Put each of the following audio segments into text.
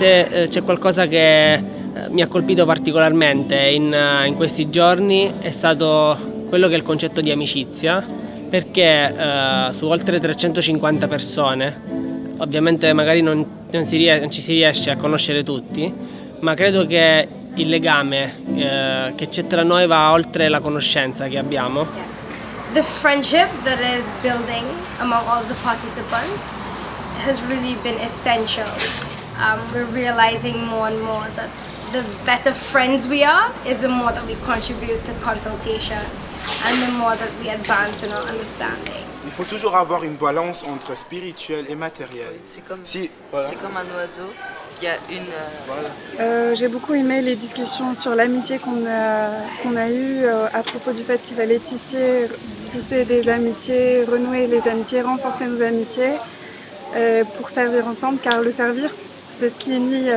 se c'è qualcosa che mi ha colpito particolarmente in questi giorni è stato quello che è il concetto di amicizia, perché su oltre 350 persone, ovviamente magari non ci si riesce a conoscere tutti, ma credo che il legame che c'è tra noi va oltre la conoscenza che abbiamo. The friendship that is building among all the participants has really been essential. We're realizing more and more that the better friends we are is the more that we contribute to consultation and the more that we advance in our understanding. Il faut toujours avoir une balance entre spirituel et matériel. C'est comme un oiseau qui a une... Voilà. J'ai beaucoup aimé les discussions sur l'amitié qu'on a eues à propos du fait qu'il fallait tisser des amitiés, renouer les amitiés, renforcer nos amitiés pour servir ensemble, car le servir, c'est ce qui unit,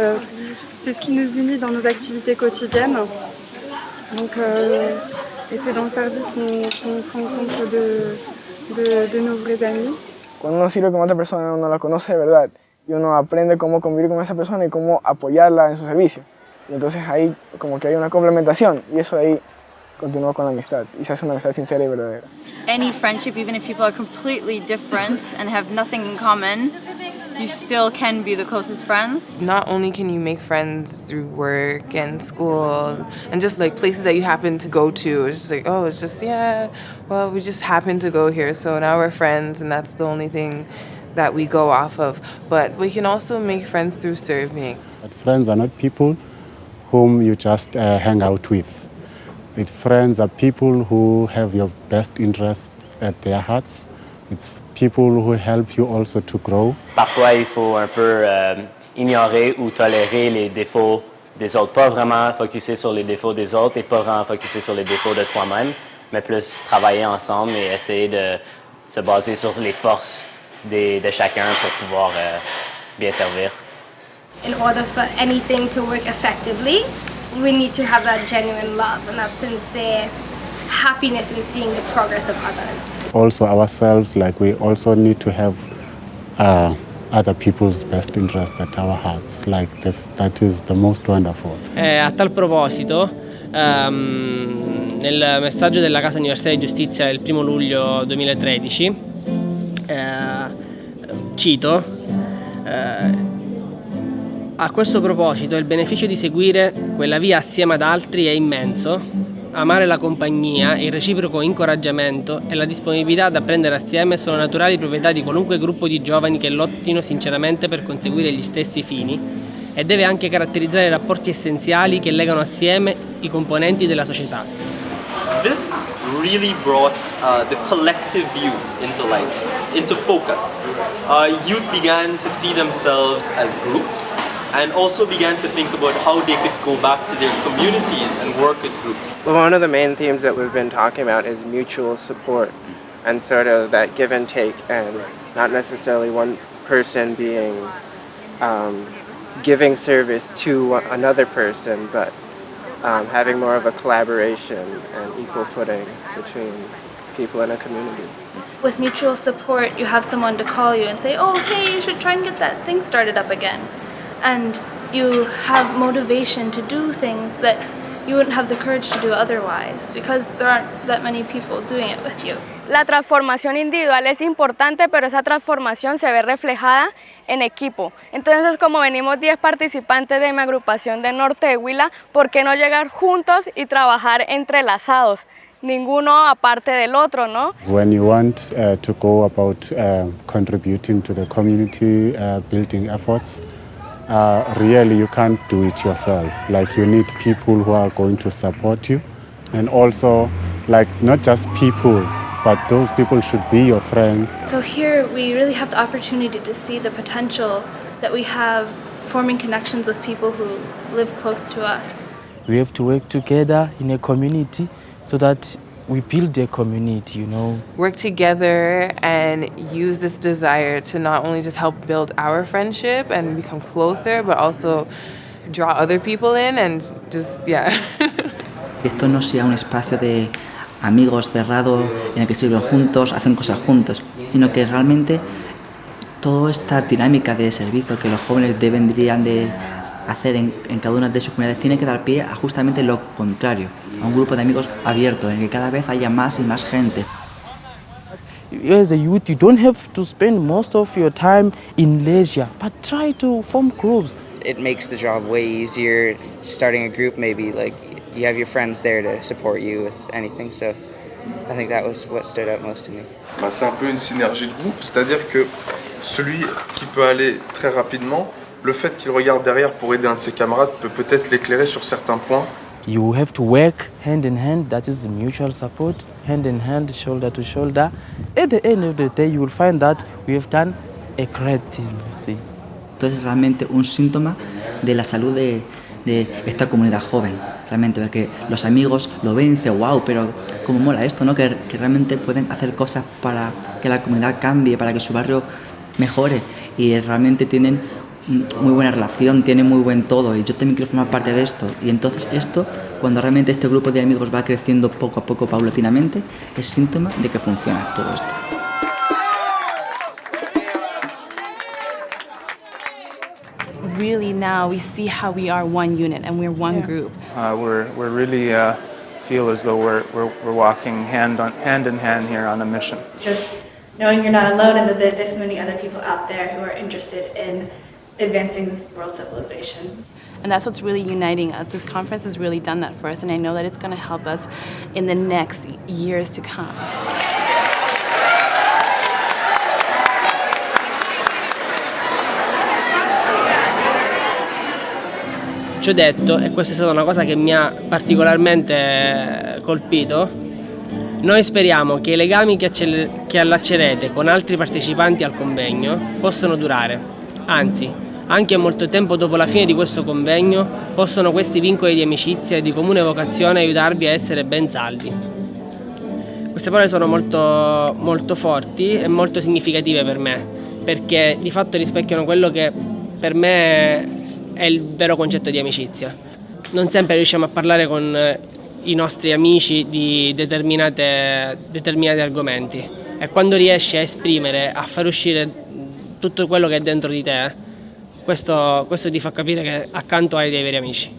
c'est ce qui nous unit dans nos activités quotidiennes. Donc, et c'est dans le service qu'on se rend compte de nos vrais amis. Cuando uno sirve con otra persona, uno la conoce de verdad y uno aprende cómo convivir con esa persona y cómo apoyarla en su servicio. Y entonces ahí como que hay una complementación y eso de ahí continúa con la amistad y se hace una amistad sincera y verdadera. Any friendship, even if people are completely different and have nothing in common, you still can be the closest friends. Not only can you make friends through work and school and just like places that you happen to go to. It's just like, oh, it's just, yeah, well, we just happen to go here, so now we're friends and that's the only thing that we go off of. But we can also make friends through serving. But friends are not people whom you just hang out with. It's friends are people who have your best interests at their hearts. It's people who help you also to grow. Parfois, il faut un peu ignorer ou tolérer les défauts des autres. Pas vraiment focuser sur les défauts des autres et pas vraiment focuser sur les défauts de toi-même, mais plus travailler ensemble et essayer de se baser sur les forces de chacun pour pouvoir bien servir. In order for anything to work effectively, we need to have that genuine love and that sincere happiness in seeing the progress of others. Also ourselves, like we also need to have other people's best interests at our hearts. Like this, that is the most wonderful. A tal proposito, nel messaggio della Casa Universitaria di Giustizia del 1 luglio 2013, cito, a questo proposito il beneficio di seguire quella via assieme ad altri è immenso. Amare la compagnia, il reciproco incoraggiamento e la disponibilità ad apprendere assieme sono naturali proprietà di qualunque gruppo di giovani che lottino sinceramente per conseguire gli stessi fini e deve anche caratterizzare i rapporti essenziali che legano assieme i componenti della società. This really brought the collective view into light, into focus. Youth began to see themselves as groups and also began to think about how they could go back to their communities and work as groups. Well, one of the main themes that we've been talking about is mutual support and sort of that give and take, and not necessarily one person being giving service to another person, but having more of a collaboration and equal footing between people in a community. With mutual support, you have someone to call you and say, oh, hey, you should try and get that thing started up again. And you have motivation to do things that you wouldn't have the courage to do otherwise, because there aren't that many people doing it with you. La transformación individual es importante, pero esa transformación se ve reflejada en equipo. Entonces, como venimos 10 participantes de mi agrupación de Norte de Huila, ¿por qué no llegar juntos y trabajar entrelazados? Ninguno aparte del otro, ¿no? When you want to go about contributing to the community building efforts, really you can't do it yourself. Like you need people who are going to support you, and also like not just people, but those people should be your friends. So here we really have the opportunity to see the potential that we have forming connections with people who live close to us. We have to work together in a community so that we build a community, you know. Work together and use this desire to not only just help build our friendship and become closer, but also draw other people in and just, yeah. Esto no sea un espacio de amigos cerrado en el que sirven juntos, hacen cosas juntos, sino que realmente toda esta dinámica de servicio que los jóvenes deberían de hacer en cada una de sus comunidades tiene que dar pie a justamente lo contrario, a un grupo de amigos abierto, en que cada vez haya más y más gente. As a youth, you don't have to spend most of your time in leisure, but try to form groups. It makes the job way easier. Starting a group, maybe like you have your friends there to support you with anything. So I think that was what stood out most to me. C'est un peu une synergie de groupe, c'est-à-dire que celui qui peut aller très rapidement, le fait qu'il regarde derrière pour aider un de ses camarades peut peut-être l'éclairer sur certains points. You have to work hand in hand, that is mutual support, hand in hand, shoulder to shoulder. At the end of the day, you will find that we have done a great thing, see. Esto es realmente un síntoma de la salud de esta comunidad joven, realmente, porque los amigos lo ven y dicen, wow, pero cómo mola esto, ¿no? Que realmente pueden hacer cosas para que la comunidad cambie, para que su barrio mejore, y realmente tienen muy buena relación, tienen muy buen todo, y yo también quiero formar parte de esto. Y entonces esto, cuando realmente este grupo de amigos va creciendo poco a poco, paulatinamente, es síntoma de que funciona todo esto. Really now we see how we are one unit and we're one group. We're really feel as though we're walking hand in hand here on a mission. Just knowing you're not alone and that there are this many other people out there who are interested in advancing world civilization. And that's what's really uniting us. This conference has really done that for us, and I know that it's going to help us in the next years to come. Ci ho detto, e questa è stata una cosa che mi ha particolarmente colpito, noi speriamo che i legami che allaccerete con altri partecipanti al convegno possano durare, anzi, anche molto tempo dopo la fine di questo convegno, possono questi vincoli di amicizia e di comune vocazione aiutarvi a essere ben salvi. Queste parole sono molto, molto forti e molto significative per me, perché di fatto rispecchiano quello che per me è il vero concetto di amicizia. Non sempre riusciamo a parlare con i nostri amici di determinati argomenti, e quando riesci a esprimere, a far uscire tutto quello che è dentro di te, questo ti fa capire che accanto hai dei veri amici.